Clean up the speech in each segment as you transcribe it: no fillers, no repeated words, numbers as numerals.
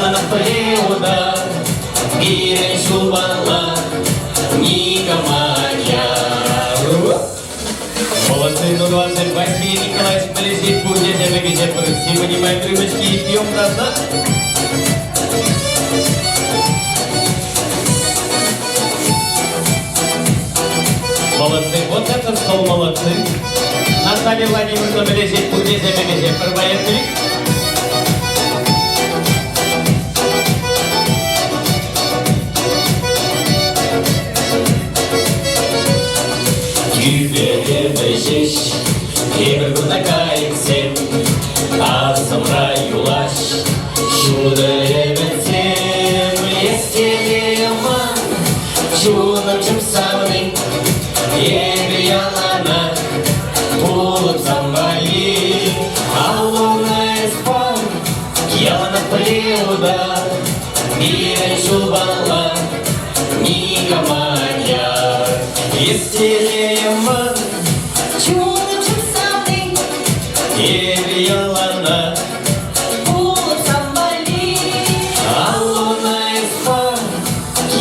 Наполеона, Гирен Шубала, Ника Маньяр. Молодцы, ну 20, Василий Николаевич полезет, будет я все понимаем рыбочки и пьем до дна. Молодцы, вот этот стол молодцы. Наталья Владимировна полезет, будет я поехали. Güveleşiş, Ebruna kayıksın, Asımra yulaş, Şurada ebetim, Eskiliyama, Şunum çımsavın, Yeri yalana, Bulup zambali, Avluna espam, Yalana pliuda, Biren şubala, Nika manyar, Eskiliyama, Şunum çımsavın, Yeri yalana, Bulup zambali, Avluna espam,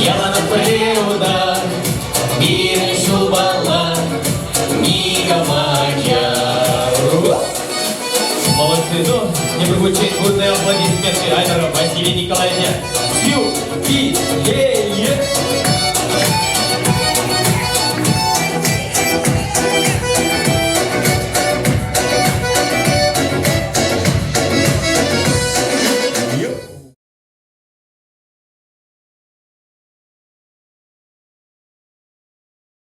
Yalana pliuda, Biren şubala, Nika manyar. Молодцы, ну, не выключить бурные аплодисменты Айдара Василия Николаевича. Сью!